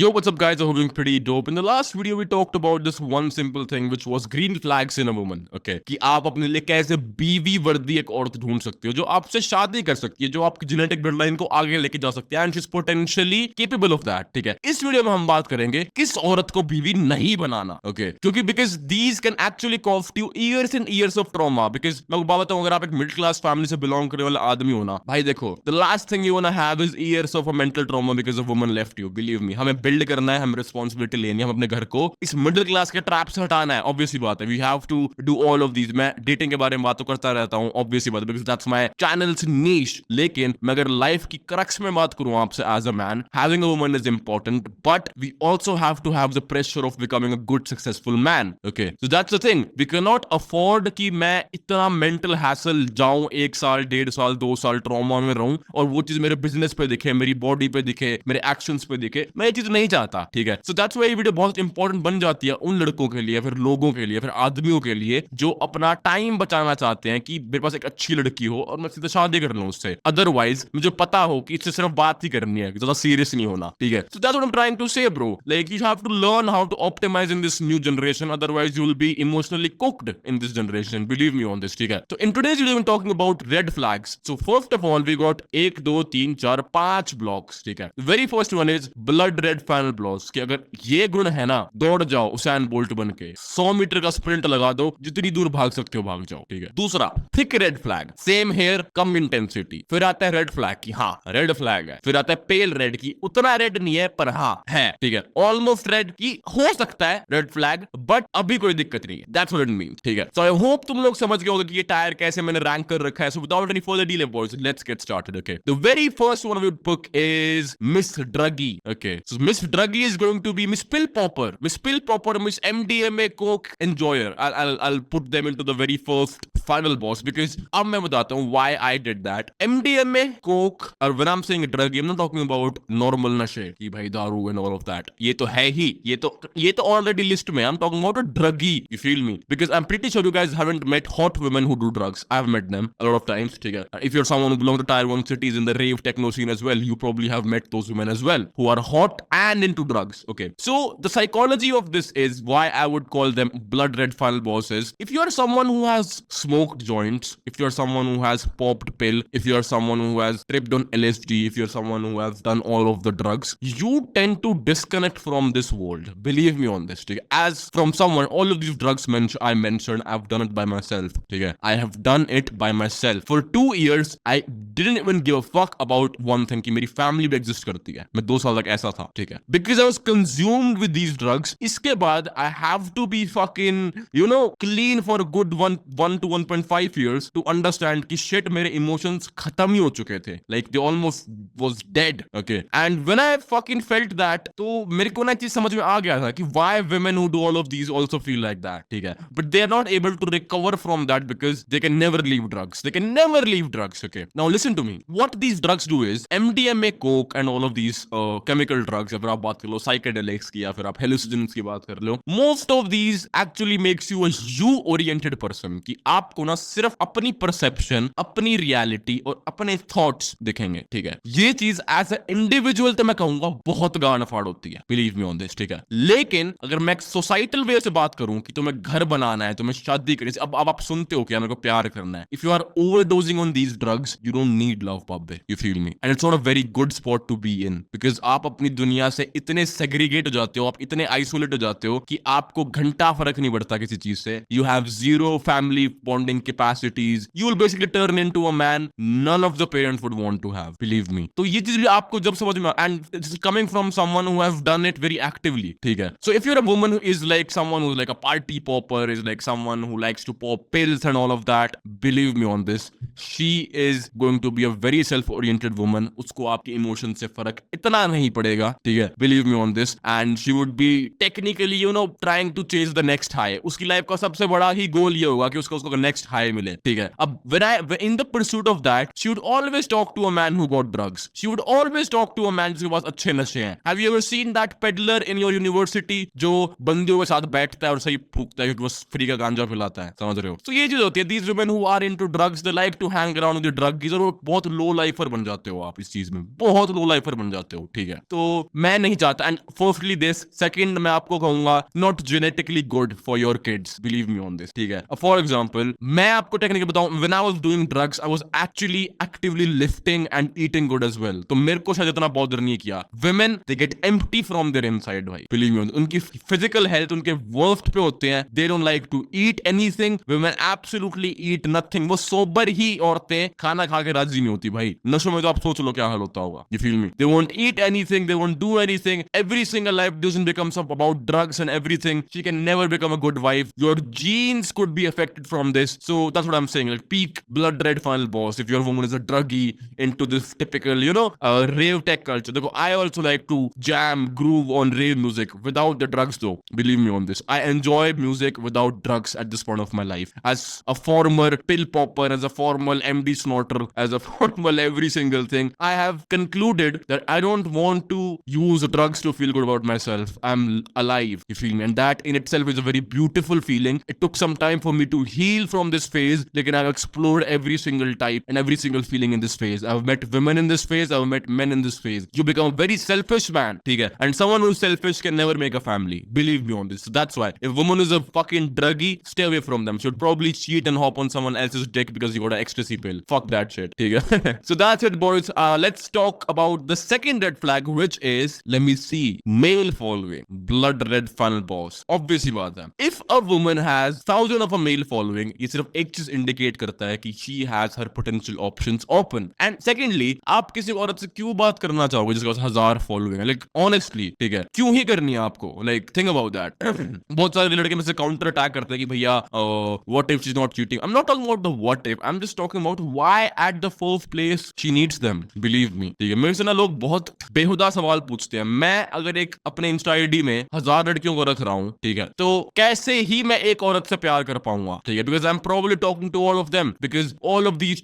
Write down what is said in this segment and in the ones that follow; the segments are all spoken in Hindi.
Yo, what's up, guys? I hope you're doing pretty dope. In the last video, we talked about this one simple thing, which was green flags in a woman. Okay, कि आप अपने लिए कैसे बीवी वर्दी एक औरत ढूंढ सकते हो जो आपसे शादी कर सकती है, जो आपकी जेनेटिक ब्लड लाइन को आगे लेके जा सकती है, and she is potentially capable of that. ठीक है, इस वीडियो में हम बात करेंगे किस औरत को बीवी नहीं बनाना. ओके, क्योंकि because these can actually cost you years and years of trauma. Because मैं बात बताऊं, अगर आप एक मिडिल क्लास फैमिली से बिलोंग करने वाला आदमी हो ना, भाई देखो, the last thing you want to have is years of a mental trauma because of woman left you. Believe me, हमें बिल्ड करना है, हमें रिस्पॉन्सिबिलिटी लेनी है, हम अपने घर को इस मिडिल क्लास के ट्रैप से हटाना है. ऑब्वियसली बात है, we have to do all of these. मैं डेटिंग के बारे में बात तो करता रहता हूं, ऑब्वियसली बात है, बिकॉज दैट्स माय चैनल्स नीश. लेकिन मैं अगर लाइफ की क्रक्स में बात करूं आपसे, as a man, having a woman is important, but we also have to have the pressure of becoming a good successful man. Okay, so that's the thing, we can not afford कि मैं इतना मेंटल हैसल जाऊं, 1 साल 1.5 साल 2 साल ट्रॉमा में रहूं और वो चीज मेरे बिजनेस पे दिखे, मेरी बॉडी पे दिखे, मेरे एक्शंस पे दिखे. मैं ये चीज नहीं चाहता. ठीक है, सो दैट्स व्हाई ये वीडियो बहुत इंपॉर्टेंट बन जाती है उन लड़कों के लिए, फिर लोगों के लिए, फिर आदमियों के लिए जो अपना टाइम बचाना चाहते हैं कि मेरे पास एक अच्छी लड़की हो और मैं सीधे शादी कर लूं उससे. अदरवाइज मुझे पता हो कि इससे सिर्फ बात ही करनी है, ज्यादा सीरियस नहीं होना. ठीक है, so that's what I am trying to say bro. Like you have to learn how to optimise in this new generation, otherwise you will be emotionally cooked in this generation. Believe me on this. ठीक है, तो in today's video we are talking about red flags. So first of all we got 1 2 3 4 5 blocks. ठीक है, very first one is blood red फैनल blocks, कि अगर ये गुण है ना, दौड़ जाओ उसैन बोल्ट बन के, 100 मीटर का स्प्रिंट लगा दो, जितनी दूर भाग सकते हो भाग जाओ. ठीक है, दूसरा thick red flag, same here come intensity. फिर आता है रेड फ्लैग की हाँ रेड फ्लैग है. फिर आता है पेल रेड की उतना रेड नहीं है पर हाँ है. ठीक है, ऑलमोस्ट रेड की हो सकता है रेड फ्लैग, बट अभी कोई दिक्कत नहीं है. That's what it means. ठीक है, सो आई होप तुम लोग समझ गए होगे कि ये टायर कैसे मैंने रैंक कर रखा है. So without any further delay boys, let's get started. Okay, the very first one we would pick is Miss Druggy. Okay, so Miss Druggy is going to be Miss Pill Popper. Miss Pill Popper, Miss MDMA Coke Enjoyer. I'll put them into the very first final boss because अब मैं बताता हूँ why I did that. MDMA Coke, और when I'm saying drug, I'm not talking about normal नशे कि भाई दारू and all of that. ये तो है ही, ये तो already list में. I'm talking about a druggie. You feel me? Because I'm pretty sure you guys haven't met hot women who do drugs. I've met them a lot of times. ठीक है, if you're someone who belongs to tier 1 cities in the rave techno scene as well, you probably have met those women as well who are hot and into drugs. Okay, so the psychology of this is why I would call them blood red final bosses. If you are someone who has smoked joints, if you are someone who has popped pill, if you are someone who has tripped on LSD, if you're someone who has done all of the drugs, you tend to disconnect from this world. Believe me on this. As from someone, all of these drugs I mentioned, I've done it by myself. I have done it by myself. For 2 years, I didn't even give a fuck about one thing कि मेरी family भी exist करती है. मैं 2 साल तक ऐसा था. ठीक है, because I was consumed with these drugs. इसके बाद I have to be fucking clean for a good 1 to 1.5 years to understand कि shit मेरे emotions खत्म ही हो चुके थे. Like they almost was dead. Okay, and when I fucking felt that, तो मेरे को ना चीज समझ में आ गया था कि why women who do all of these also feel like that. ठीक है, but they are not able to recover from that because they can never leave drugs. They can never leave drugs. Okay, now listen to me. What these drugs do is MDMA, coke and all of these chemical drugs, अगर आप बात कर लो psychedelics की या फिर आप hallucinogens की बात कर लो, most of these actually makes you a you oriented person. कि आपको ना सिर्फ अपनी perception, अपनी reality और अपने thoughts दिखेंगे. ठीक है, ये चीज as a individual तो मैं कहूंगा बहुत गाना फाड़ होती है. Believe me on this. ठीक है, लेकिन अगर मैं societal way से बात करूं कि तुम्हें घर बनाना है, तुम्हें शादी करनी है, अब आप सुनते हो क्या मेरे को प्यार करना है. If you are overdosing on these drugs, you don't need love, Babbe. You feel me? And it's not a very good spot to be in because आप अपनी दुनिया से इतने segregate हो जाते हो, आप इतने isolate हो जाते हो कि आपको घंटा फर्क नहीं पड़ता किसी चीज से. You have zero family bonding capacities. You will basically turn into a man none of the parents would want to have. Believe me. तो ये चीज भी आपको जब समझ में, and it's coming from someone who have done it very actively. ठीक है, so if you're a woman who is like someone who's like a party popper, is like someone who likes to pop pills and all of that, believe me on this, she is going to be a very self-oriented woman. उसको आपके इमोशन से फर्क इतना नहीं पड़ेगा. ठीक है, believe me on this, and she would be technically trying to chase the next high. उसकी लाइफ का सबसे बड़ा ही गोल ये होगा कि उसको नेक्स्ट हाई मिले. ठीक है, अब in the pursuit of that, she would always talk to a man who got drugs. She would always talk to a man जिसके पास अच्छे नशे हैं. Have you ever seen that peddler in your university जो बंदियों के साथ बैठता है और सही फूकता है क्योंकि वो फ्री का गांजा पिलाता है? समझ रहे हो? तो ये चीज होती है. These women who are into drugs, they like to hang around with the druggies और बहुत लो लाइफर बन जाते हो आप. इस चीज में बहुत लो लाइफर बन जाते हो. ठीक है, तो मैं नहीं चाहता. एंड फर्स्टली दिस, सेकंड मैं आपको कहूंगा not genetically good for your kids, believe me on this. ठीक है, फॉर एग्जांपल मैं आपको टेक्निकली बताऊं, when I was doing drugs I was actually actively lifting and eating good as well. तो मेरे को शायद इतना बॉदर नहीं किया. Women they get empty from there inside भाई, बिलीव मी. उनकी फिजिकल हेल्थ उनके वर्स्ट पे होते हैं. They don't like to eat anything. Women absolutely eat nothing. वो सोबर ही औरतें खाना खा के राजी नहीं होती भाई. नशों में तो आप सोच लो क्या हाल होता होगा. You feel me? They won't eat anything, they won't do anything. Every single life decision becomes up about drugs and everything. She can never become a good wife. Your genes could be affected from this. So that's what I'm saying. Like peak blood red final boss. If your woman is a druggie into this typical, rave tech culture. I also like to jam, groove on rave music without the drugs though. Believe me on this. I enjoy music without drugs at this point of my life. As a former pill popper, as a former MD snorter, as a former every single thing, I have concluded that I don't want to use drugs to feel good about myself. I'm alive, you feel me? And that in itself is a very beautiful feeling. It took some time for me to heal from this phase. Like I've explored every single type and every single feeling in this phase. I've met women in this phase. I've met men in this phase. You become a very selfish man, okay? And someone who's selfish can never make a family. Believe me on this. So that's why if a woman is a fucking druggie, stay away from them. She'll probably cheat and hop on someone else's dick because you got an ecstasy pill. Fuck that shit, okay? So that's it, boys. Let's talk about the second red flag, which is, let me see, male following. Blood red final boss. Obviously बात है. If a woman has thousands of a male following, ये सिर्फ एक चीज indicate करता है कि she has her potential options open. And secondly, आप किसी औरत से क्यों बात करना चाहोगे जिसके पास 1000 फॉलोइंग है? Like honestly, ठीक है, क्यों ही करनी है आपको? Like think about that. बहुत सारे लड़के में से काउंटर अटैक करते हैं कि भैया what if she's not cheating? I'm not talking about the what if. I'm just talking about why at the first place she needs them. Believe me. ठीक है, मेरे से ना लोग बहुत बेहुदा सवाल पूछते हैं. मैं अगर एक अपने इंस्टा आईडी में 1000 लड़कियों को रख रहा हूँ, ठीक है, तो कैसे ही मैं एक औरत से प्यार कर पाऊंगा? ठीक है, because I am probably talking to all of them, because all of these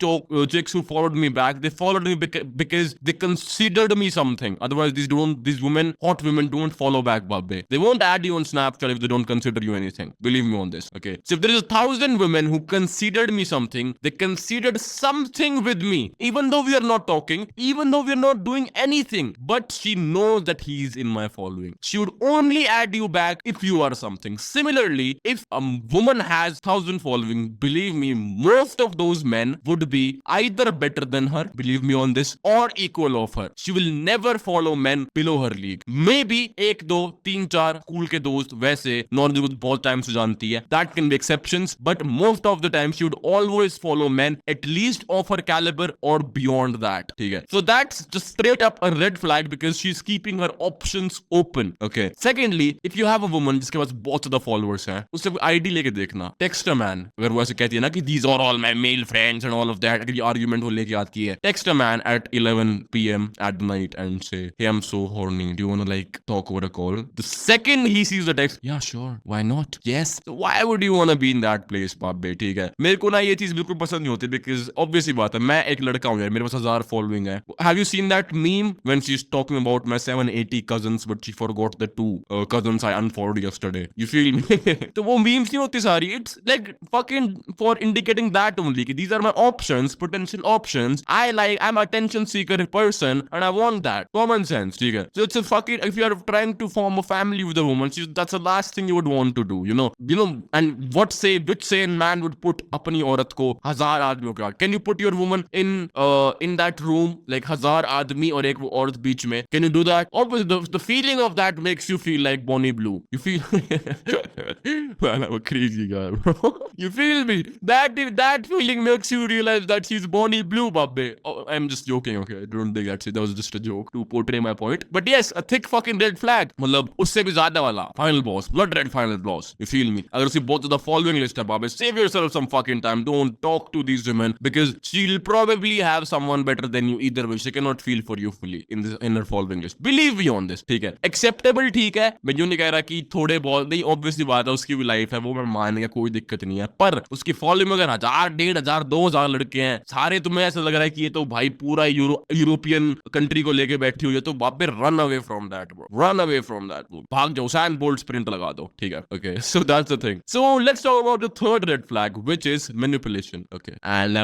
chicks who followed me back, they followed me because they considered me something. Otherwise these women, hot women, don't follow back, babbe. They won't add you on Snapchat if they don't consider you anything. Believe me on this, okay? So if there is 1000 women who considered me something, they considered something with me, even though we are not talking, even though we are not doing anything, but she knows that he's in my following. She would only add you back if you are something. Similarly, if a woman has 1000 following, believe me, most of those men would be either better than her, believe me on this, or equal of her. She will never follow men below her league. Maybe 1, 2, 3, 4 cool के दोस्त वैसे नॉर्मली को बहुत टाइम से जानती है. That can be exceptions, but most of the time she would always follow men at least of her caliber or beyond that. ठीक है, so that's just straight up a red flag because she's keeping her options open. Okay. Secondly, if you have a woman जिसके पास बहुत ज्यादा followers हैं, उससे आईडी लेके देखना. Text a man. अगर वो ऐसे कहती है ना कि these are all my male friends and all of that, अगर ये argument वो लेके आती है, text a man at 11 p.m. at night and say, hey, I'm so horny. Do you want to like talk over a call? The second he sees the text, yeah, sure. Why not? Yes. So why would you want to be in that place, पापे? ठीक है. मेरे को ना ये चीज बिल्कुल पसंद नहीं होती because obviously बात है, मैं एक लड़का हूँ यार, मेरे पास 1000 following है. Have you seen that meme when she's talking about my 780 cousins but she forgot the 2 cousins I unfollowed yesterday? You feel me? तो वो memes नहीं होती सारी. It's like fucking for indicating that only कि these are my options, potential options. I'm a attention seeker person and I want that. Common sense, ठीक है. So it's a fucking, if you are trying to form a family with a woman, that's the last thing you would want to do, you know. And which sane man would put अपनी औरत को 1000 आदमियों के आगे? Can you put your woman in that room like 1000 आदमी और एक वो औरत बीच में? Can you do that? Obviously the feeling of that makes you feel like Bonnie Blue. You feel man, I'm a crazy guy, bro. You feel me? That feeling makes you realize that she's Bonnie Blue, babbe. Oh, I'm just joking, okay? I don't think that was just a joke to portray my point. But yes, a thick fucking red flag. मतलब उससे भी ज्यादा वाला final boss, blood red final boss. You feel me? अगर उसे बहुत ज़्यादा following list है, babbe, save yourself some fucking time. Don't talk to these women because she'll probably have someone better than you either way. She cannot feel for you fully in her following list. Believe me on this, ठीक है? Acceptable, ठीक है? मैं यूँ नहीं कह रहा कि थोड़े बहुत नहीं, obviously बात है, उसकी भी लाइफ है, वो मैं मान गया, कोई दिक्कत नहीं है. पर उसकी फॉलोइंग में अगर 1000, 1500, 2000 लड़के हैं, सारे तुम्हें ऐसा लग रहा है कि ये तो भाई पूरा यूरोपियन कंट्री को लेके बैठी हुई है, तो बापे run away from that bro. Run away from that. भाग जाओ, सैन बोल्ट स्प्रिंट लगा दो, ठीक है? Okay, so that's the thing. So let's talk about the third red flag which is manipulation. Okay, and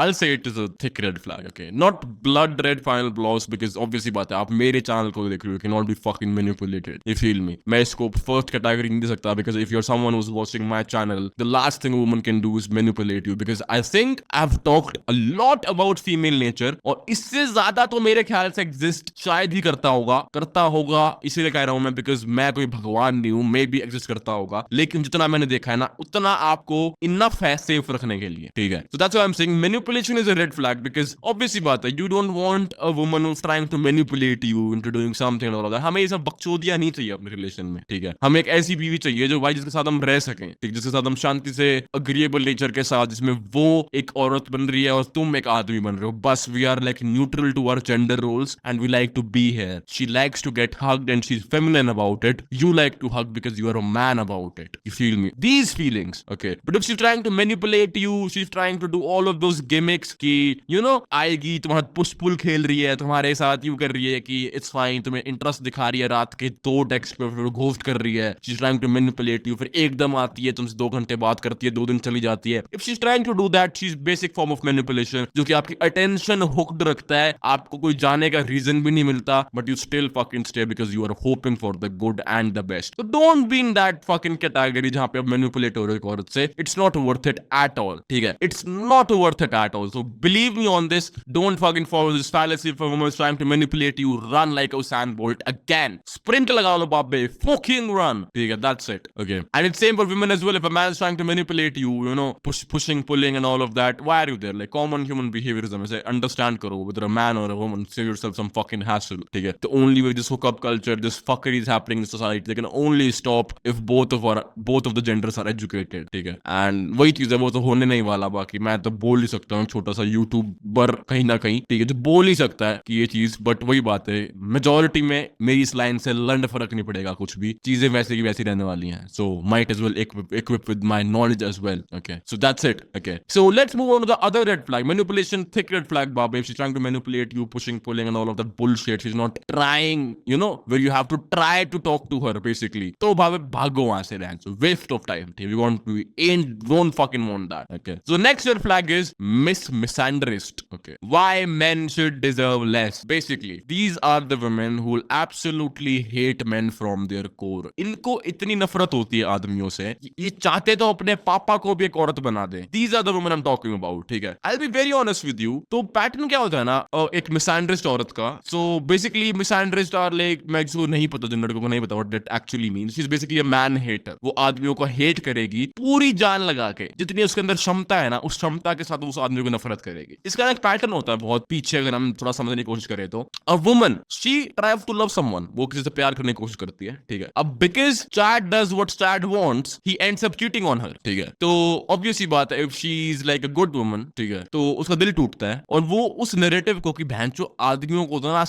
I'll say it is a thick red flag. Okay, not blood red final boss because obviously बात है, आप मेरे चैनल को देख रहे हो, can not be fucking manipulated, you feel me. मैं इसको फर्स्ट कैटेगरी नहीं दे सकता, because if you are someone who is watching my channel, the last thing woman can do is manipulate you, because I think I have talked a lot about female nature, और इससे ज्यादा तो मेरे ख्याल से एग्जिस्ट शायद ही करता होगा, इसीलिए कह रहा हूं मैं, बिकॉज मैं कोई भगवान नहीं हूं, मे भी एग्जिस्ट करता होगा, लेकिन जितना मैंने देखा है ना, उतना आपको इनफ है सेफ रखने के लिए, ठीक है। So that's why I am saying manipulation is a red flag, because obviously बात है, you don't want a woman who is trying to manipulate you into doing something और दैट। हमें ये सब बकचोदियां नहीं चाहिए अपने रिलेशन में, ठीक है। हमें एक ऐसी बीवी चाहिए जो भाई जिसके साथ हम रह सकें, ठीक, जिसके साथ हम शांति से अग्रीएबल नेचर के साथ, जिसमें वो एक औरत बन रही है और तुम एक आदमी बन रहे हो, बस we are like neutral to our gender roles and we like to be here. She likes to get hugged and she is feminine about it, you like to hug because you are a man about it, you feel me, these feelings, okay। but if she's trying to manipulate you, she's trying to do all of those gimmicks कि you know आएगी तुम्हारा पुश पुल खेल रही है, तुम्हारे साथ यूं कर रही है कि it's fine, तुम्हें इंटरेस्ट दिखा रही है, रात के 2 टेक्स्ट पे फिर घोस्ट कर रही है, she's trying to manipulate you, फिर एकदम आती है तुमसे 2 घंटे बात करती है, 2 दिन चली जाती है, if she's trying to do that, she's basic form of manipulation, जो कि आपकी attention hooked रखता है, आपको कोई जाने का रीजन भी नहीं मिलता, but you still fucking stay because you are hoping for the good and the best। So don't be in that fucking category जहां पे आप manipulate हो रहे हो एक औरत से, it's not worth it at all, ठीक है, it's not worth it at all। So believe me on this, don't fucking follow this fallacy if a woman is trying to manipulate you, run like Usain Bolt again, sprint लगा लो बाप बे, fucking run, ठीक है, that's it, okay। and it's same for women as well, if a man is trying to manipulate you, you know, pushing, pulling and all of that, why are you there, like common human behaviorism is understand करो, whether a man or a woman, save yourself some fucking hassle, ठीक है। the only way this hookup culture, this fuckery is happening in society, they can only stop if both of the genders are educated, ठीक है। and वही चीज है, वो तो होने नहीं वाला, बाकी मैं तो बोल ही सकता हूँ, छोटा सा यूट्यूबर कहीं ना कहीं, ठीक है, जो बोल ही सकता है कि ये चीज, बट वही बात है, मेजोरिटी में मेरी इस लाइन से लंड फर्क नहीं पड़ेगा कुछ भी, चीजें वैसे की वैसी रहने वाली हैं, so might as well equip with my knowledge as well, okay। so that's it, okay। so let's move on to the other red flag, manipulation, thick red flag, Baba। if she's trying to manipulate you, pushing, pulling and all of that bullshit, she's not trying, you know, where you have to try to talk to her basically, तो भागो वहां से, रैन, so waste of time, don't fucking want that, okay। so next red flag is misandrist, okay। why men should deserve less, basically these are the women who will absolutely hate men from their core। इनको इतनी नफरत होती है आदमियों से, ये चाहते तो अपने पापा को भी एक औरत बना दे। these are the women I'm talking about, ठीक है। I'll be very honest with you, तो पैटर्न क्या होता है ना एक misandrist औरत का, so basically misandrist are like, मैं जिसको नहीं पता, जिन लड़कों को नहीं पता what that actually means, she's basically a man hater। वो आदमियों को हेट करेगी पूरी जान लगा के, जितनी उसके अंदर क्षमता है ना, उस क्षमता के साथ उस आदमी को नफरत करेगी। इसका एक पैटर्न होता है बहुत पीछे, अगर हम थोड़ा समझने की कोशिश करें तो a woman, she tries to love someone, वो किसी से प्यार करने की कोशिश करती है, ठीक है। अब because Chad does what Chad wants, he ends up cheating on her, ठीक है। तो obviously बात है, if she is like a good woman, ठीक है, तो उसका दिल टूटता है, और वो उस नैरेटिव को कि भैंचो आदमियों को तो ना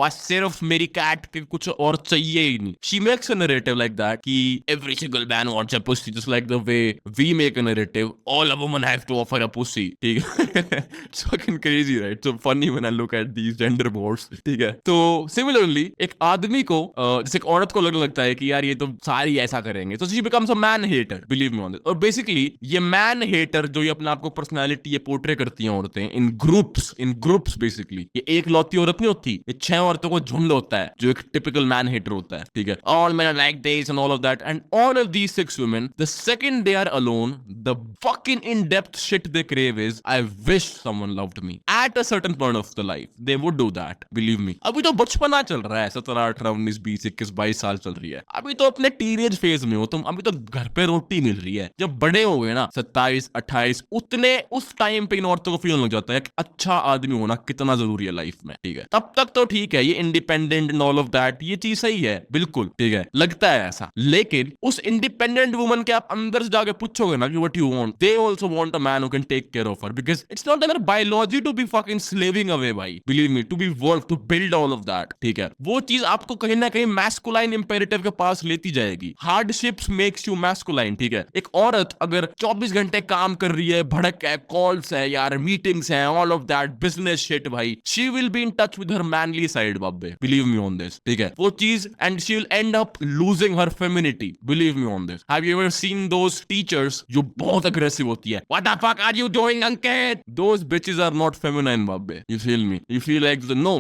सिर्फ मेरी कैट के कुछ और चाहिए ही नहीं, she makes a narrative like that कि every single man wants a pussy, just like the way we make a narrative all a woman has to offer a pussy, ठीक है। It's fucking crazy, right? So funny when I look at these gender wars, ठीक है। तो similarly एक आदमी को जैसे एक औरत को लगता है कि यार ये तो सारी ऐसा करेंगे, तो she becomes a man hater, believe me on this। और basically ये man hater जो ये अपने आप को पर्सनालिटी ये पोर्ट्रे करती हैं औरतें in groups basically, ये एक लौती औरत नहीं होती, ये 6 औरतों को झुंड होता है जो एक टिपिकल मैन हेटर होता है, ठीक है। all men are like this and all of that, and all of these 6 women, the second they are alone, the fucking in-depth shit they crave is, I wish someone loved me at a certain point of the life, they would do that, believe me। अभी तो बचपना चल रहा है, 17 18 19 20 21 22 साल चल रही है, अभी तो अपने टीनेज फेज में हो तुम, अभी तो घर पे रोटी मिल रही है। जब बड़े हो गए ना 27 28, उतने उस टाइम पे इन औरतों को फील लग जाता है कि अच्छा आदमी होना कितना जरूरी है लाइफ में, ठीक है। तब तक तो ठीक है, ये independent and all of that, ये चीज सही है, बिल्कुल ठीक है, लगता है ऐसा, लेकिन उस इंडिपेंडेंट वुमन के आप अंदर से जाके पूछोगे ना कि what you want, they also want a man who can take care of her, because it's not their biology to be fucking slaving away भाई, believe me, to be work, to build all of that, ठीक है। वो चीज आपको कहीं ना कहीं मैस्कुलाइन इंपेरेटिव के पास लेती जाएगी। हार्डशिप्स मेक्स यू मैस्कुलाइन, ठीक है। एक औरत अगर 24 घंटे काम कर रही है, भड़क है, कॉल्स है यार, मीटिंग्स है, all of that business shit भाई, she will be in touch with her manly side babe, believe me on this, ठीक है। वो चीज, and she will end up losing her femininity, believe me on this. Have you ever seen those teachers जो बहुत अग्रेसिव होती है, what the fuck are you doing Ankit, those bitches are not feminine babe, you feel me, you feel like no,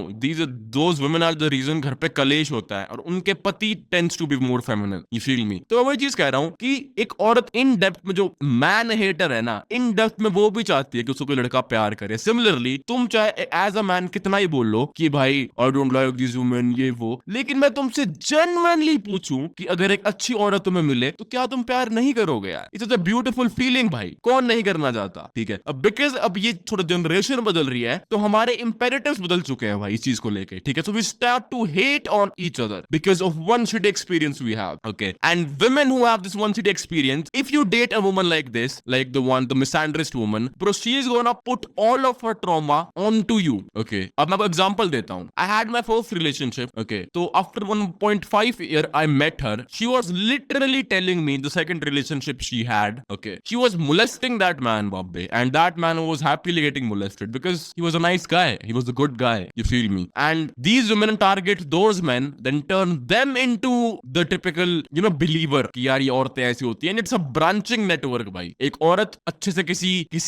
those women are the reason घर पे कलेश होता है और उनके पति tends to be more feminine, you feel me? तो मैं वही चीज कह रहा हूँ कि एक औरत इन डेप्थ में, जो मैन हेटर है ना, इन डेप्थ में वो भी चाहती है कि उसको कोई लड़का प्यार करे। सिमिलरली तुम चाहे एज अ मैन कितना ही बोल लो कि भाई आई डोंट लाइक दिस वुमेन ये वो, लेकिन मैं तुमसे जेन्युइनली पूछूं कि अगर एक अच्छी औरत तुम्हें मिले तो क्या तुम प्यार नहीं करोगे यार? इट्स अ ब्यूटीफुल फीलिंग भाई, कौन नहीं करना चाहता? ठीक है, अब बिकॉज अब ये थोड़ा जनरेशन बदल रही है तो हमारे इंपेरेटिव्स बदल चुके हैं भाई इस चीज को लेके। ठीक है, so we start to hate on each other because of one shit experience we have. Okay, and women who have this one city experience, if you date a woman like this, like the misandrist woman, bro, she is gonna put all of her trauma onto you. Okay, अब मैं आपको एग्जांपल देता हूँ। I had my first relationship. Okay, तो after 1.5 year I met her. She was literally telling me the second relationship she had. Okay, she was molesting that man, Bobby, and that man was happily getting molested because he was a nice guy. He was a good guy. You feel me? And these women target those men, then turn them into the typical, believer कि यार ये औरतें ऐसी होती हैं। इट्स अ ब्रांचिंग नेटवर्क भाई। एक औरत अच्छे से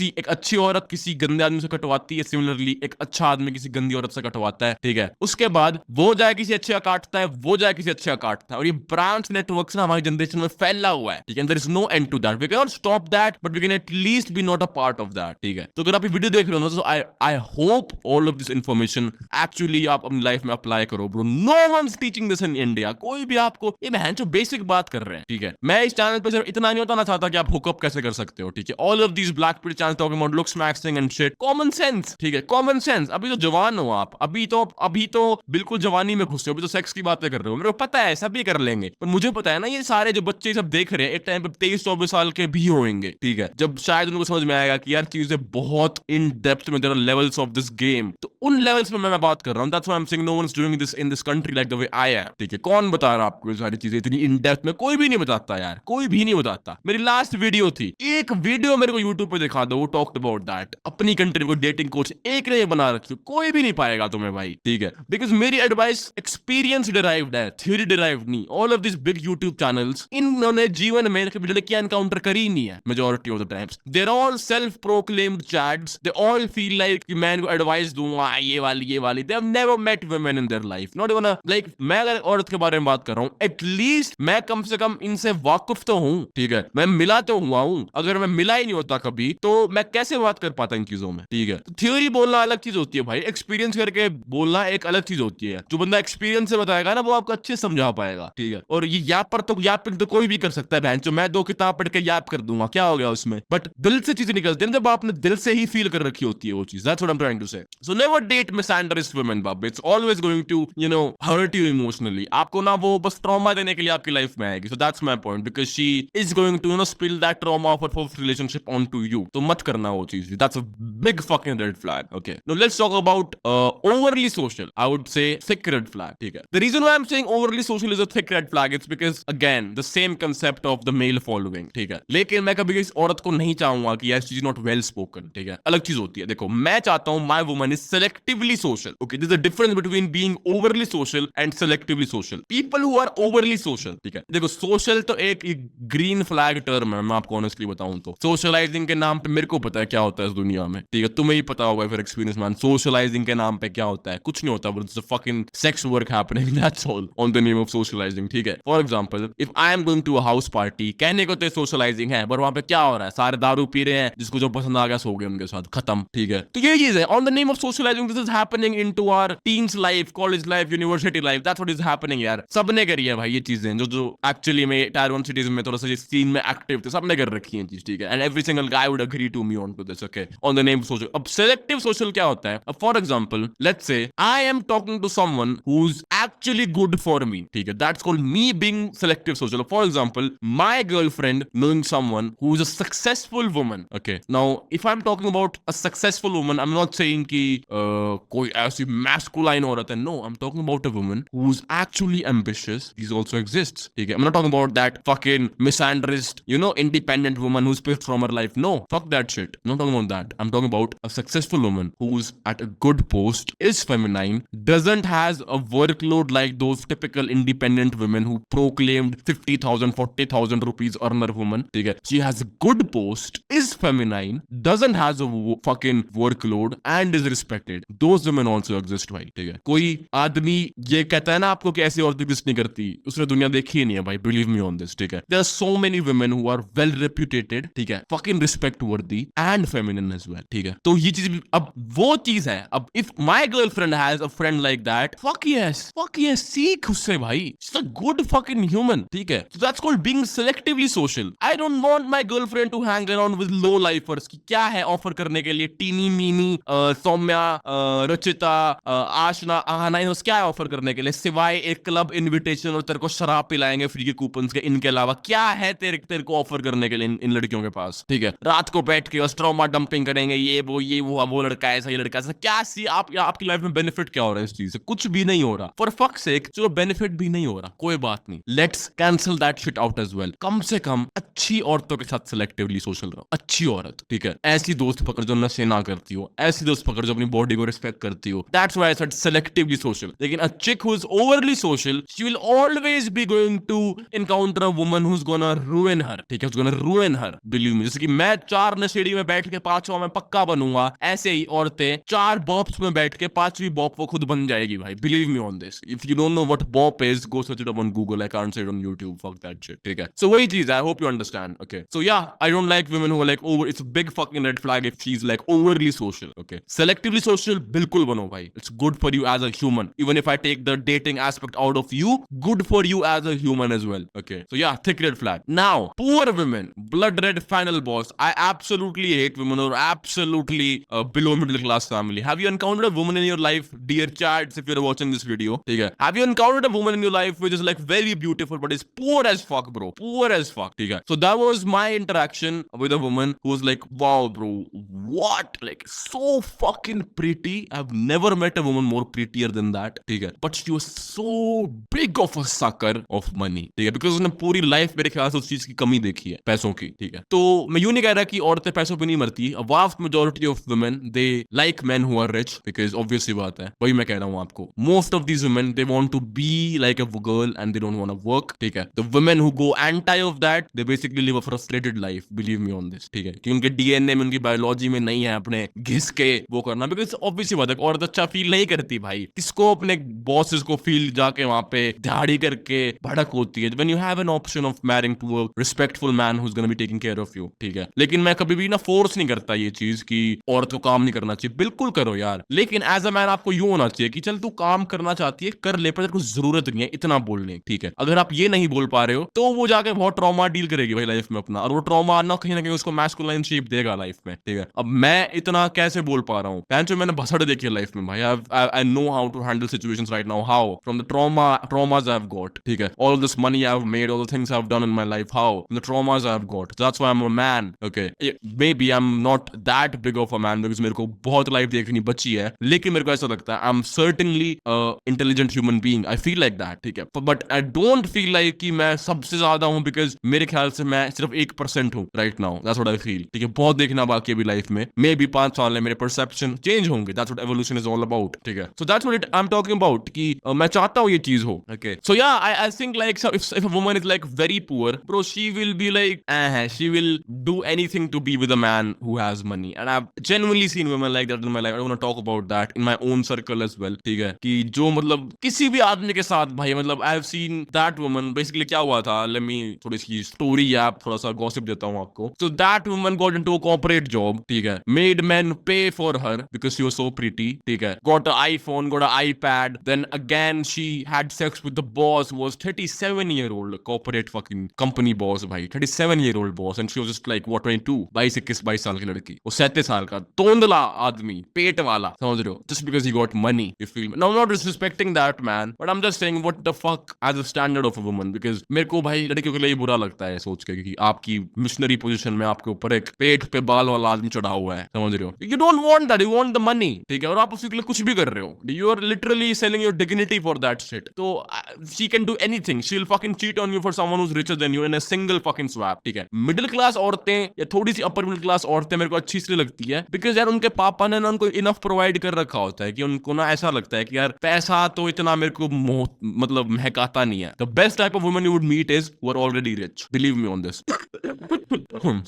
एक अच्छी औरत किसी गंदे आदमी से कटवाती है, सिमिलरली एक अच्छा आदमी किसी गंदी औरत से कटवाता है। ठीक है, उसके बाद वो जाए किसी अच्छे का काटता है, वो जाए किसी अच्छे का काटता है, और ये ब्रांच नेटवर्क ना हमारी जनरेशन में फैला हुआ है। ठीक है, there is no end to that. We can not stop that, but we can at least be not a part of that. ठीक है, तो अगर आप ये वीडियो देख रहे हो ना, तो I hope all of this information actually आप अपनी लाइफ में अप्लाई करो bro. No one is teaching this in India. कोई भी आपको ये बहन जो बेसिक बात कर रहे हैं। ठीक है, मैं इस चैनल पे सिर्फ इतना नहीं बताना चाहता कि आप हुकअप कैसे कर सकते हो। ठीक है, all of these black people channel talking about looksmaxxing and shit, common sense. ठीक है, कॉमन सेंस। अभी तो जवान हो आप, अभी तो बिल्कुल जवानी में घुसे हो, अभी तो सेक्स की बातें कर रहे हो। मेरे को पता है सभी कर लेंगे, पर मुझे पता है ना ये सारे जो बच्चे सब देख रहे हैं एक टाइम पे 23-24 साल के भी होंगे। ठीक है, जब शायद उनको समझ में आएगा कि यार चीजें बहुत इन डेप्थ में, there are levels of this game, तो उन लेवल्स में मैं बात कर रहा हूं। That's why I am saying no one is doing this in this country like the way I am. ठीक है, कौन बता रहा आपको ये सारी चीजें इतनी इन डेप्थ में? कोई भी नहीं बताता यार, कोई भी नहीं बताता। मेरी लास्ट वीडियो थी, एक वीडियो मेरे को यूट्यूब पे दिखा दो, वो टॉक्ड अबाउट दैट। अपनी कंट्री को डेटिंग कोच एक ने बना रखी, कोई भी नहीं पाएगा तुम्हें भाई। ठीक है, बिकॉज मेरी एडवाइस एक्सपीरियंस डिराइव्ड है, थ्योरी डिराइव्ड नहीं। All of this big YouTube channels, इन्होंने जीवन में कभी लड़कियां एनकाउंटर करी ही नहीं है majority of the times. They are all self proclaimed chads. They all feel like कि मैं इनको एडवाइस दूंगा ये वाली। They have never met women in their life, not even like. मैं अगर औरत के बारे में बात कर रहा हूं, एटलीस्ट मैं कम से कम इनसे वाकिफ तो हूं। ठीक है, मैं मिला तो हुआ हूं। अगर मैं मिला ही नहीं होता कभी, तो मैं कैसे बात कर पाता इन चीजों में? ठीक है, तो थ्योरी बोलना अलग चीज होती है भाई, एक्सपीरियंस करके बोलना एक अलग चीज होती है। जो बंदा एक्सपीरियंस से बताएगा ना, वो आपको अच्छे से समझा पाएगा। ठीक है, और ये यापिंग तो कोई भी कर सकता है बहन। जो मैं 2 किताब पढ़ के याप कर दूंगा, क्या हो गया उसमें? बट दिल से चीजें निकलती है जब आपने दिल से ही फील कर रखी होती है वो चीज। That's what I am trying to say. So never date misunderstand women बाब। It's always going to hurt you emotionally. आपको ना वो बस ट्रॉमा देने के लिए आपकी लाइफ में आएगी। So that's my point, because she is going to spill that trauma of her first relationship on to you. तो मत करना वो चीज। That's a big fucking red flag. Okay, now let's talk about overly social, I would say thick red flag. ठीक है, the reason why I am saying overly social is a thick red flag, it's because again the same concept of the mail following. ठीक है, लेकिन मैं कभी इस औरत को नहीं चाहूंगा कि यार she is not well spoken. ठीक है, अलग चीज होती है। देखो, मैं चाहता हूं my woman is selectively social. Okay, there is a difference between being overly social and selectively social. People who are overly social, ठीक है, देखो सोशल तो एक ग्रीन फ्लैग टर्म है। मैं आपको ऑनेस्टली बताऊं तो सोशलाइजिंग के नाम पे मेरे को पता है क्या होता है इस दुनिया में। ठीक है, तुम्हें ही पता होगा फिर एक्सपीरियंस मैन, सोशलाइजिंग के नाम पे क्या होता है? कुछ नहीं होता, but it's a fucking sex work happening, that's all, on the name of socializing. ठीक है, for example if I am going to a house party, कहने को तो सोशलाइजिंग है, पर वहां पे क्या हो रहा है? सारे दारू पी रहे हैं, जिसको जो पसंद आ गया सो गए उनके साथ, खत्म। ठीक है, तो ये चीज है, on the name of socializing this is happening into our teens life, college life, university life. That's what is happening यार। सबने करी है भाई ये चीजें, जो एक्चुअली में टायर 1 सिटीज में थोड़ा सा सीन में एक्टिव थे, सबने कर रखी है चीज। ठीक है, and every single guy would agree to me on to this. Okay, on the name of social. अब सेलेक्टिव सोशल क्या होता है? अब for example let's say I am talking to someone who is actually good for me. ठीक है, that's called me being selective social. For example my girlfriend knowing someone who is a successful woman. Okay, now if I am talking about a successful woman, I am not saying कि कोई ऐसी मैस्कुलाइन औरत है। No, I am talking about a woman who is actually ambitious. These also exists. ठीक है, I'm not talking about that fucking misandrist, independent woman who's pissed from her life. No, fuck that shit. I'm not talking about that. I'm talking about a successful woman who's at a good post, is feminine, doesn't has a workload like those typical independent women who proclaimed 50,000, 40,000 rupees earner woman. ठीक है, she has a good post, is feminine, doesn't has a fucking workload and is respected. Those women also exist, भाई, ठीक है। कोई आदमी ये कहता है ना आपको कि ऐसी औरतें किस नहीं करती, उसने दुनिया देखी ही नहीं है भाई, बिलीव मी ऑन दिस, ठीक है। There are so many women who are well reputed, ठीक है, fucking respect worthy and feminine as well, ठीक है। तो ये चीज भी अब वो चीज है। अब if my girlfriend has a friend like that, fuck yes, सीख उससे भाई, she is a good fucking human, ठीक है। So that's called being selectively social. I don't want my girlfriend to hang around with low lifers की क्या है ऑफर करने के लिए, टीनी मीनी सौम्या, रचिता, आशना, आहाना, क्या है ऑफर करने के लिए सिवाय एक क्लब इनविटेशन और तेरे को शराब पिलाएंगे फ्री के कूपन्स के, इनके अलावा क्या है तेरे को ऑफर करने के लिए इन लड़कियों के पास, ठीक है। रात को बैठ के स्ट्रोमा डंपिंग करेंगे, ये वो लड़का ऐसा, ये लड़का ऐसा, क्या सी आपकी लाइफ में बेनिफिट क्या हो रहा है इस चीज से? कुछ भी नहीं हो रहा। फॉर फक सेक, चलो बेनिफिट भी नहीं हो रहा, कोई बात नहीं, let's cancel that shit out as well. कम से कम अच्छी औरतों के साथ सिलेक्टिवली सोशल रहो, अच्छी औरत, ठीक है। ऐसी दोस्त पकड़ जो नशे ना करती हो, ऐसी दोस्त पकड़ जो अपनी बॉडी को रिस्पेक्ट करती हो। That's why I said selectively social. लेकिन a chick who is overly social, she will always be going to encounter a woman who is gonna ruin her, ठीक है, गोना रूइन हर, बिलीव मी। जैसे कि मैं 4 नशेड़ी में बैठ के 5वां में पक्का बनूंगा, ऐसे ही औरतें 4 बॉप्स में बैठ के 5वीं बॉप वो खुद बन जाएगी भाई, believe me on this. If you don't know what bop is, go search it up on Google, I can't say it on YouTube, fuck that shit, ठीक है। सो वही चीज, I hope you understand, okay. So yeah, I don't like women who are like over, it's a big fucking red flag if she's like overly social, okay। Selectively social बिल्कुल बनो भाई, it's good for you as a human, even if I take the dating aspect out of you, good for you as a human as well, okay। So yeah, thick red flag. Now poor women, blood red final boss, I absolutely hate women who are absolutely below middle class family. Have you encountered a woman in your life, dear chads, if you're watching this video, ठीक है, have you encountered a woman in your life which is like very beautiful but is poor as fuck, bro, poor as fuck, ठीक है। So that was my interaction with a woman who was like, wow bro, what, like so fucking pretty, I've never met a woman more prettier than that, ठीक है, but she was so big of a sucker of money, ठीक है, because उसने पूरी लाइफ मेरे ख्याल से उस चीज की कमी देखी है, पैसों की, ठीक है। तो मैं यूं नहीं कह रहा कि औरतें पैसों पे नहीं मरती, a vast majority of women they like men who are rich, because obviously बात है, वही मैं कह रहा हूं आपको, most of these women they want to be like a girl and they don't want to work, ठीक है। The women who go anti of that, they basically live a frustrated life, believe me on this, ठीक है, कि उनके डीएनए में, उनकी बायोलॉजी में नहीं है अपने घिस के वो करना, बिकॉज ऑब्वियसली बात है औरत अच्छा फील नहीं करती भाई, किसको अपने बॉसेस को फील जाके वहां पे दिहाड़ी करके भड़क होती है, when you have an option of marrying to a respectful man who is gonna be taking care of you, ठीक है। लेकिन मैं कभी भी ना फोर्स नहीं करता ये चीज कि औरत को काम नहीं करना चाहिए, बिल्कुल करो यार, लेकिन एज अ मैन आपको यूं होना चाहिए कि चल तू काम करना चाहती है कर ले, पर तेरे को जरूरत नहीं है इतना बोलने, ठीक है। अगर आप ये नहीं बोल पा रहे हो तो वो जाके बहुत ट्रॉमा डील करेगी भाई लाइफ में अपना, और वो ट्रॉमा ना कहीं उसको मैस्कुलाइन शेप देगा लाइफ में, ठीक है। अब मैं इतना कैसे बोल पा रहा हूँ, पैंचो मैंने भसड़ देखी है लाइफ में भाई, I know how to handle situations right now, how from the traumas I've got, ठीक है, all this money I've made, all the things I've done in my life, how the traumas I've got, that's why I'm a man, okay। Maybe I'm not that big of a man because मेरे को बहुत लाइफ देखनी बची है, लेकिन मेरे को ऐसा लगता है I'm certainly a intelligent human being, I feel like that, ठीक है, but I don't feel like कि मैं सबसे ज्यादा हूँ, because मेरे ख्याल से मैं सिर्फ 1% हूँ right now, that's what I feel, ठीक है। बहुत देखना बाकी अभी लाइफ में, मे बी 5 साल में मेरे परसेप्शन चेंज होंगे, that's what evolution is all about, ठीक है। So that's what I'm talking about कि मैं चाहता हूँ ये चीज हो, okay। So yeah, I think like so if a woman is like very poor, bro, she will be like she will do anything to be with a man who has money, and I've genuinely seen women like that in my life. I want to talk about that in my own circle as well, ठीक है, कि जो मतलब किसी भी आदमी के साथ भाई, मतलब I have seen that woman, basically क्या हुआ था, let me थोड़ी सी स्टोरी या थोड़ा सा गॉसिप देता हूँ आपको। So that woman got into a corporate job, ठीक है, made men pay for her because she was so pretty, ठीक है, got an iPhone, got an iPad, then again she had sex with the boss who was 37-year-old corporate fucking company boss भाई, 37-year-old boss, and she was just like what 22, 22 साल की लड़की, वो 37 साल का तोंदला आदमी, पेट वाला, समझ रहे हो, just because he got money, you feel me? Now I'm not disrespecting that man, but I'm just saying what the fuck as a standard of a woman, because मेरे को भाई लड़कियों के लिए बुरा लगता है सोच के कि आपकी मिशनरी पोजीशन में आपके ऊपर एक पेट पे बाल वाला आदमी चढ़ा हुआ है, समझ रहे हो, you don't want that, you want the money, ठीक है, और आप उसके लिए कुछ भी कर रहे हो, you are literally selling your dignity for that shit. तो she can do anything, she will fucking cheat on you for someone who is richer than you in a single fucking swap, ठीक है। मिडिल क्लास औरतें या थोड़ी सी अपर मिडिल क्लास औरतें मेरे को अच्छी इसलिए लगती है बिकॉज यार उनके पापा ने ना उनको इनफ प्रोवाइड कर रखा होता है कि उनको ना ऐसा लगता है कि यार पैसा तो इतना मेरे को मतलब महकाता नहीं है। The best type of woman you would meet is who are already rich, believe me on this.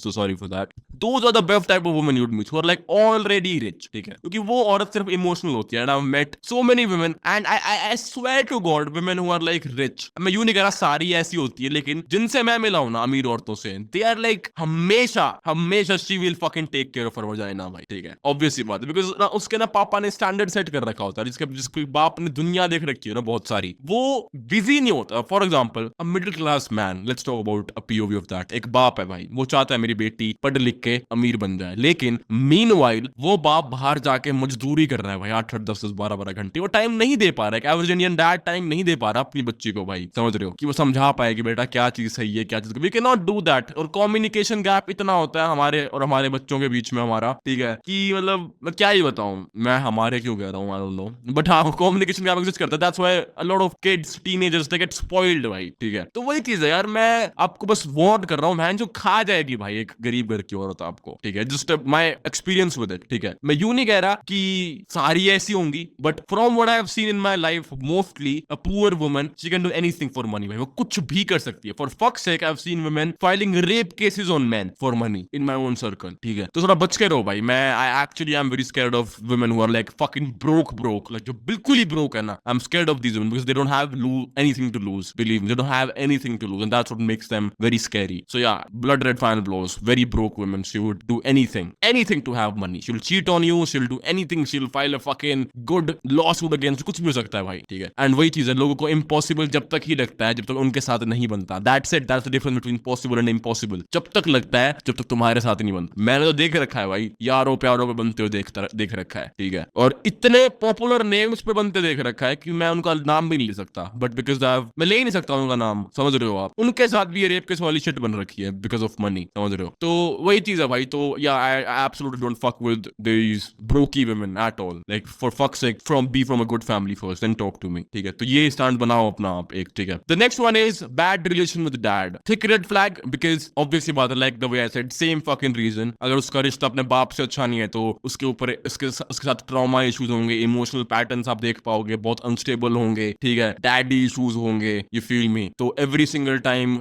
So sorry for that. Those are the best type of women you would meet who are like already rich, ठीक है, क्योंकि वो औरत सिर्फ इमोशनल होती है। And I met so many women and I swear to God women who are like rich, मैं यूं नहीं कह रहा सारी ऐसी होती है, लेकिन जिनसे मैं मिला हूं ना अमीर औरतों से, दे आर लाइक हमेशा हमेशा she will fucking take care of her vagina भाई, ठीक है, ऑब्वियसली बात है, बिकॉज ना उसके ना पापा ने स्टैंडर्ड सेट कर रखा होता है, जिसके बाप ने दुनिया देख रखी है ना बहुत सारी, वो बिजी नहीं होता। For example a middle class man, let's talk about a POV of that, एक बाप है भाई, वो चाहता है मेरी बेटी पढ़ लिख के अमीर बन जाए, लेकिन मीनवाइल वो बाप बाहर जाके मजदूरी कर रहा है भाई 8-8 10-10 12-12 घंटे, वो टाइम नहीं दे पा रहा है, एवरेज इंडियन डैड टाइम नहीं दे पा रहा अपनी बच्ची को भाई, समझ रहे हो, कि वो समझा पाए कि बेटा क्या चीज सही है क्या चीज, we can not do that. और कम्युनिकेशन गैप इतना होता है हमारे और हमारे बच्चों के बीच में हमारा, ठीक है, कि मतलब मैं क्या ही बताऊं, मैं हमारे क्यों कह रहा हूं, आई डोंट नो, बट हाँ कम्युनिकेशन गैप एग्जिस्ट करता है, that's why a lot of kids teenagers they get spoiled भाई, ठीक है। तो वही चीज है यार, मैं आपको बस वार्न कर रहा हूं, मैं जो खा जाएगी भाई एक गरीब घर की औरत आपको, ठीक है, just my experience with it, ठीक है। मैं यूं नहीं कह रहा कि सारी ऐसी होंगी, but from what I have seen in my life mostly a poor woman she can do anything for money भाई, वो कुछ भी कर सकती है। For fuck's sake I have seen women filing rape cases on men for money in my own circle, ठीक है। तो थोड़ा बच के रहो भाई, मैं I actually I am very scared of women who are like fucking broke, like जो बिल्कुल ही ब्रोक है ना, I am scared of these women because they don't have anything to lose, believe me, they don't have anything to lose, and that's what makes them very scary. So yeah, blood red final blows, very broke women, she would do anything to have money, she'll cheat on you, she'll do anything, she'll file a fucking good lawsuit against, कुछ भी हो सकता है भाई, ठीक है। एंड वही चीज है, लोगों को इम्पॉसिबल जब तक ही लगता है जब तक उनके साथ नहीं बनता, that's it, that's the difference between possible and impossible, जब तक लगता है जब तक तुम्हारे साथ नहीं बनता। मैंने तो देख रखा है भाई, यारों प्यारों पे बनते हुए देख रखा है, ठीक है, और इतने पॉपुलर नेम्स पे बनते देख रखा है कि मैं उनका नाम भी नहीं ले सकता, बट बिकॉज मैं ले ही नहीं सकता उनका नाम, समझ रहे हो आप, उनके साथ भी ये रेप केस वाली शिट बन रखी है बिकॉज ऑफ मनी, समझ रहे हो। तो वही चीज है भाई, तो yeah I absolutely don't fuck with these brokie women at all, like for fuck's sake be from a good family first then talk to me, ठीक है। तो ये स्टैंड बनाओ अपना आप एक, ठीक है। The next one is bad relation with dad, thick red flag, because obviously बात है, like the way I said, same fucking reason, अगर उसका रिश्ता अपने बाप से अच्छा नहीं है तो उसके ऊपर उसके साथ ट्रॉमा इश्यूज होंगे, इमोशनल पैटर्न्स आप देख पाओगे, बहुत अनस्टेबल होंगे, ठीक है, डैडी इश्यूज होंगे, यू फील मी। तो एवरी सिंगल टाइम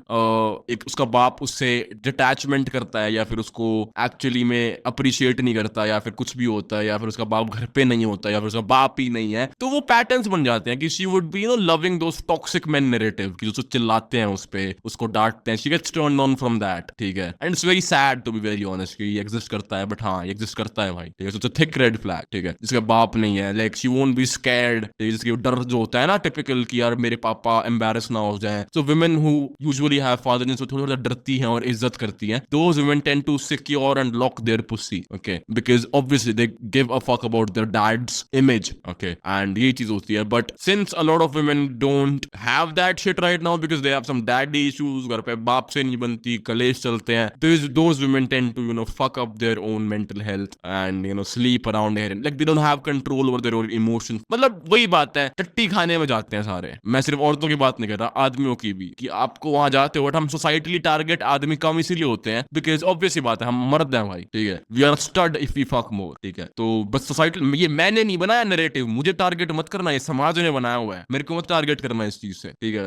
एक उसका बाप उससे डिटैचमेंट करता है या फिर उसको एक्चुअली में अप्रिशिएट नहीं करता या फिर कुछ भी होता है या फिर उसका बाप घर पे नहीं होता या फिर उसका बाप ही नहीं है, तो वो पैटर्न्स बन जाते हैं कि she would be loving those toxic men narrative, कि जो चिल्लाते हैं उस पे, उसको डांटते हैं, she gets turned on from that, ठीक है। And it's very sad to be very honest कि ये एग्जिस्ट करता है, बट हाँ ये एग्जिस्ट करता है भाई, ठीक है। सो थिक रेड फ्लैग, ठीक है, जिसका बाप नहीं है, like she won't be scared, जिसकी डर जो होता है ना टिपिकल कि यार मेरे पापा एम्बैरेस ना हो जाए। सो women who usually have father जो थोड़ा डरती हैं और इज्जत करती हैं, those women tend to secure and lock their pussy, okay, because obviously they give a fuck about their dad's image, okay, and ये चीज होती है। But since a lot of women don't have that shit right now because they have some daddy issues, घर पे बाप से नहीं बनती, कलेश चलते हैं, those women tend to fuck up their own mental health and sleep around here, like they don't have control over their own emotions। मतलब वही बात है, टट्टी खाने में जाते हैं सारे, मैं सिर्फ औरतों की बात नहीं कर रहा, आदमियों की भी, कि आपको वहां जाते हो, बट हम सोसाइटली टारगेट आदमी कम इसीलिए होते हैं बिकॉज ऑब्वियसली बात है हम मर्द हैं भाई, ठीक है, we are stud if we fuck more, ठीक है। तो बस सोसाइटी, ये मैंने नहीं बनाया नैरेटिव, मुझे टारगेट मत करना, ये समाज ने बनाया हुआ है, मेरे को मत टारगेट करना इस चीज से, ठीक है।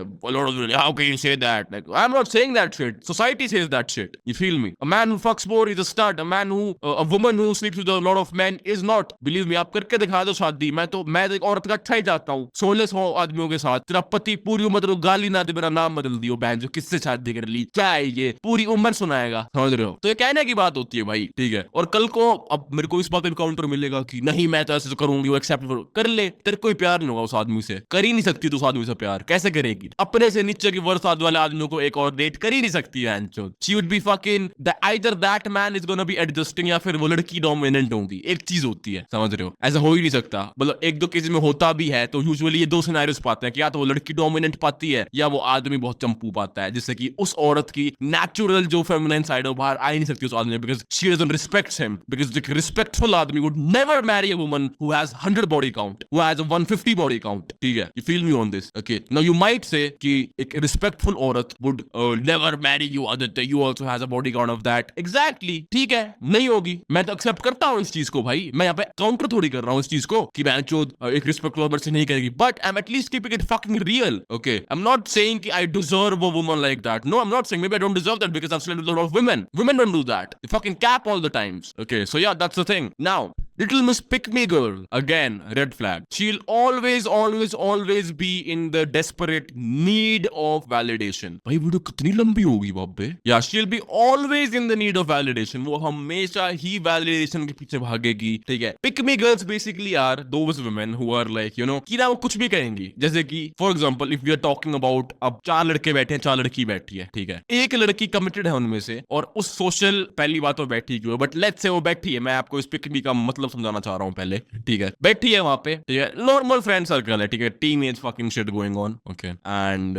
How can you say that, like I am not saying that shit, society says that shit, you feel me. A man who fucks more is a stud, a man who a woman who sleeps with a lot of men is not, believe me. आप करके दिखा दो शादी, मैं एक औरत का अच्छा ही चाहता हूँ 1600 आदमियों के साथ, तेरा पति पूरी उम्र गाली ना दे, मेरा नाम बदल दियो बहन, जो किससे शादी कर ली, क्या है ये, पूरी उम्र सुनाएगा, समझ रहे हो। तो ये कहने की बात होती है भाई, ठीक है। और कल को अब मेरे को इस बात का काउंटर मिलेगा कि नहीं मैं तो ऐसे करूंगी, वो एक्सेप्ट कर ले, तेरे कोई प्यार नहीं होगा उस आदमी से, कर ही नहीं सकती तू उस आदमी से प्यार, कैसे करेगी? अपने से नीचे की वर्ष वाले आदमियों को एक और डेट कर ही नहीं सकती है। She would be fucking either that man is gonna B adjusting या फिर वो लड़की डोमिनेंट होगी, एक चीज होती है, समझ रहे हो। ऐसा हो ही नहीं सकता, मतलब एक दो केस में होता भी है, तो यूजुअली ये दो सिनेरियोस पाते हैं कि या तो वो लड़की डोमिनेंट पाती है या वो आदमी बहुत चंपू पाता है, जिससे कि उस औरत की नेचुरल जो फेमिनाइन साइड है बाहर आ ही नहीं सकती उस आदमी, because she doesn't respect him, because the respectful आदमी would never marry a woman who has 100 body count, who has 150 body count, ठीक है। You feel me on this, okay. Now you might say कि एक रिस्पेक्टफुल औरत would never marry you Aditya, you also has a body count of that, exactly, ठीक है, नहीं होगी, मैं तो एक्सेप्ट करता हूं इस चीज को भाई, मैं यहाँ पे काउंटर थोड़ी कर रहा हूं इस चीज को कि बैंचोद एक रिस्पेक्टफुल औरत से नहीं करेगी, but I am at least keeping it fucking real, okay. I am not saying कि I deserve a woman like that, no, I am not saying, maybe I don't deserve that because I've slept with a lot of women don't do that, that. They fucking cap all the times. Okay, so yeah, that's the thing. Now, Little Miss Pick Me Girl, again, red flag. She'll always be in the desperate need of validation. भाई वीडियो कितनी लंबी होगी बाप बे? Yeah, she'll be always in the need of validation. वो हमेशा ही validation के पीछे भागेगी, ठीक है? Pick Me Girls basically are those women who are like, you know, कि ना वो कुछ भी कहेंगी. जैसे कि, for example, if we are talking about अब 4 लड़के बैठे हैं, 4 लड़की बैठी है, ठीक है? एक लड़की कमिटेड है उनमें से और उस सोशल पहली बात तो बैठी क्यों है, बट लेट्स से वो बैठी है, मैं आपको इस पिक मी का मतलब समझाना चाह रहा हूं पहले, ठीक है? बैठी है वहां पे, ठीक है? नॉर्मल फ्रेंड सर्कल है, ठीक है? Teenage fucking shit going on, okay? And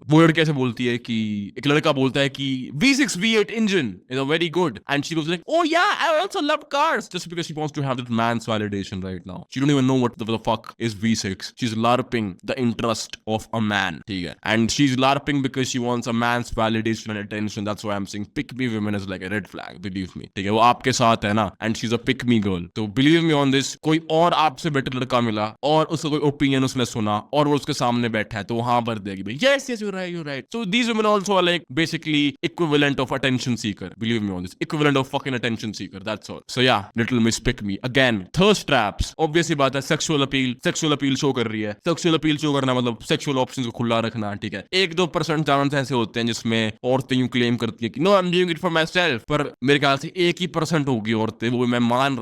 वो लड़की ऐसे बोलती है कि एक लड़का बोलता है कि V6 V8 engine is a very good, and she was like, "Oh yeah, I also love cars," just because she wants to have that man's validation right now. She don't even know what the fuck is V6. She's LARPing the interest of a man, ठीक है? And she's LARPing because she wants a man's validation and attention. That's why I'm saying pick me women is like a red flag, believe me, ठीक है? वो आपके साथ है ना, and she's a pick me girl. तो believe me on this, कोई और आपसे बेटर लड़का मिला और उसका कोई ओपिनियन उसने सुना और वो उसके सामने बैठा है तो वहां भर देगी भाई, yes you're right. So these women also are like basically equivalent of attention seeker. Believe me on this, equivalent of fucking attention seeker. That's all. So yeah, Little Miss Pick Me again. Thirst traps. Obviously बात है, sexual appeal show कर रही है. Sexual appeal show करना मतलब sexual options को खुला रखना, ठीक है? 1-2% चांस ऐसे होते हैं जिसमें औरतें यूं क्लेम करती है कि no I'm doing it for myself, पर मेरे ख्याल से 1% होगी औरतें, वो मैं मान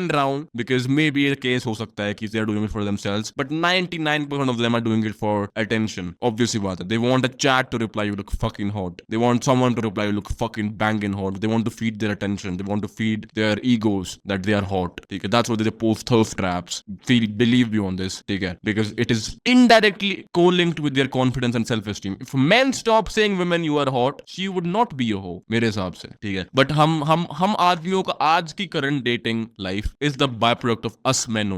रहा हूं because maybe a case हो सकता है कि they are doing it for themselves, but 99% of them are doing it for attention. Obviously बात है, they want a chat to reply you look fucking hot, they want someone to reply you look fucking banging hot, they want to feed their attention, they want to feed their egos that they are hot, ठीक है? That's why they post thirst traps. Believe me on this, ठीक है? Because it is indirectly co-linked with their confidence and self-esteem. If men stop saying women you are hot, she would not be a hoe मेरे हिसाब से, ठीक है? But हम आदमियों का आज की current dating life is the byproduct of us men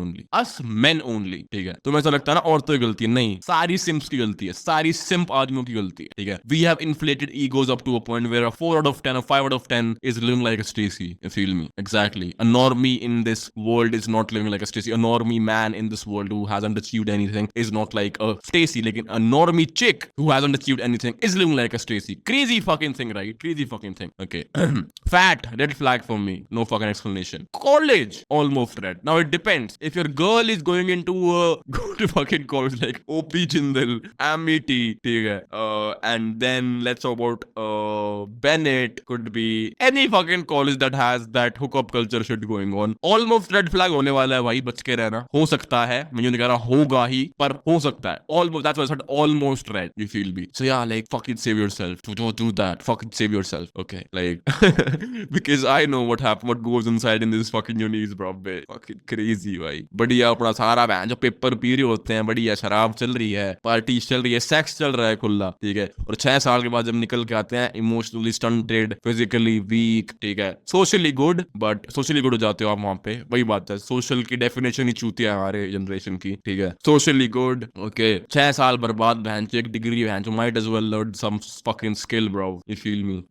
only, ठीक है? तो मुझे ऐसा लगता है ना औरतों की गलती है, नहीं, सारी सिम्स की गलती है, सारी सिम्प आदमियों की गलती है, ठीक है? We have inflated egos up to a point where a 4 out of 10 or 5 out of 10 is living like a Stacy. You feel me? Exactly. A normie in this world is not living like a Stacy. A normie man in this world who hasn't achieved anything is not like a Stacy. Like a normie chick who hasn't achieved anything is living like a Stacy. Crazy fucking thing, right? Crazy fucking thing. Okay. Fat, red flag for me. No fucking explanation. College, almost red. Now it depends. If your girl is going into go to fucking college like OP Jindal, MET, and then let's talk about Bennett, could be any fucking college that has that hookup culture shit going on. Almost red flag होने वाला है भाई, बच के रहना. हो सकता है, मैं यूं नहीं कह रहा होगा ही, पर हो सकता है. Almost, that's why I said almost red. You feel me? So yeah, like fucking save yourself. Don't do that. Fucking save yourself. Okay, like because I know what goes inside in this fucking unis, bro. Fucking crazy भाई. बढ़िया अपना सारा बहन जो पेपर पी रहे होते हैं, बढ़िया शराब चल रही है, पार्टी चल रही है, सेक्स चल रहा है खुला, ठीक है? और 6 साल के बाद जब निकल के आते हैं इमोशनली स्टंटेड, फिजिकली वीक, ठीक है? Socially good, but socially good हो जाते हो आप वहां पे. वही बात है, सोशल की डेफिनेशन ही चूतिया है हमारे जनरेशन की, ठीक है? सोशली गुड, ओके, 6 साल बर्बाद, बहन एक डिग्री, बहन might as well learn some fucking skill, bro. You feel me?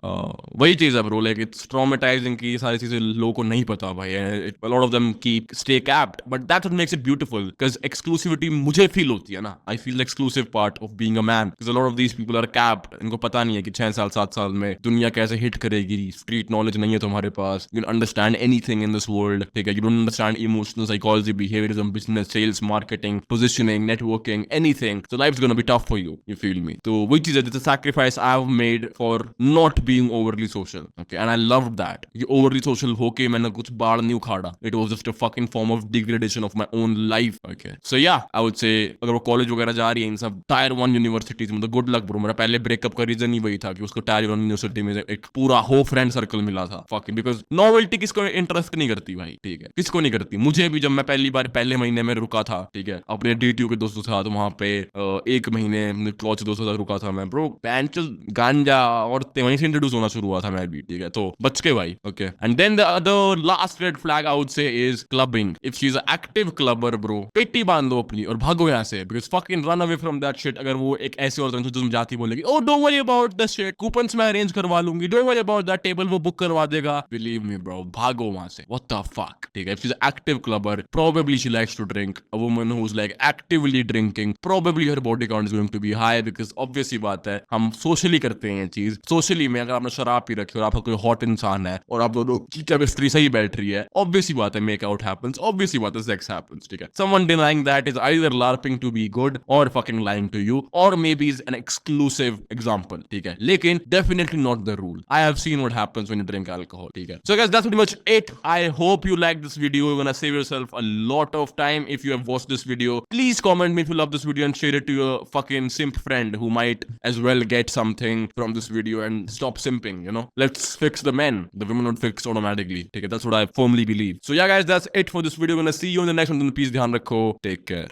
वही चीज है ब्रो, लाइक इट्स ट्रॉमेटाइजिंग की सारी चीजें लोगों को नहीं पता भाई. A lot of them keep stay capped, but that's what makes it beautiful, because exclusivity मुझे feel होती है ना. I feel the exclusive part of being a man, because a lot of these people are capped. इनको पता नहीं है कि 6 साल 7 साल में दुनिया कैसे हिट करेगी. स्ट्रीट नॉलेज नहीं है तुम्हारे पास. You don't understand anything in this world, ठीक है? You don't understand emotional psychology, behaviorism, business, sales, marketing, positioning, networking, anything. So life's gonna be tough for you. You feel me? So which is a sacrifice I've made for not being overly social, okay? And I loved that. ये overly social होके मैंने कुछ बाढ़ नहीं उखाड़ा. It was just a fucking form of degradation of my own life, okay? So yeah, I would say अगर वो कॉलेज वगैरह जा रही है इन सब टायर 1 यूनिवर्सिटीज में, तो गुड लक ब्रो. मेरा पहले ब्रेकअप का रीजन ही वही था कि उसको टायर 1 यूनिवर्सिटी में एक पूरा हो फ्रेंड सर्कल मिला था. fucking because नॉवेल्टी किसको इंटरेस्ट नहीं करती भाई, ठीक है? किसको नहीं करती. मुझे भी जब मैं पहली बार पहले महीने में रुका था, ठीक है, अपने DTU के दोस्तों के साथ वहां पे 1 महीने क्लॉच दोस्तों के साथ रुका था मैं, ब्रो. पैंचल गांजा और वहीं से इंट्रोड्यूस होना शुरू हुआ था मैं भी, ठीक है? तो बच के भाई, okay? And then the other last red flag I would say is clubbing. If she is a active clubber, bro, पेटी बांध लो अपनी और भागो यहाँ से, because fucking run away from that shit. अगर वो एक ऐसे और जो तुम जाती बोलेगी, oh don't worry about the shit, coupons मैं अरेंज करवा लूंगी, don't worry about that, table वो बुक करवा देगा, बिलीव मी ब्रो, भागो वहां से. व्हाट द फक, ठीक है? If she is active clubber, probably she likes to drink. A woman who's like actively drinking, probably her body count is going to be high, because obviously बात है, हम सोशली करते हैं ये चीज. सोशली में अगर आपने शराब पी रखी और आपका कोई हॉट इंसान है और आप दोनों की केमिस्ट्री सही बैठ रही है, ऑब्वियसली बात है मेक आउट हैपेंस, ऑब्वियसली बात है सेक्स हैपेंस, ठीक है। Someone denying that is either larping to be good or fucking lying to you, or maybe is an exclusive example, ठीक है, लेकिन definitely not the rule. I have seen what happens when you drink alcohol, ठीक है। So guys that's pretty much it. I hope you like this video. You're gonna save yourself a lot of time if you have watched this video. Please comment me if you love this video and share it to your fucking simp friend who might as well get something from this video and stop simping, you know. Let's fix the men. The women don't fix automatically. Okay, that's what I firmly believe. So yeah guys, that's it for this video. I'm gonna see you in the next one. Peace, dhyan rakho. Take care.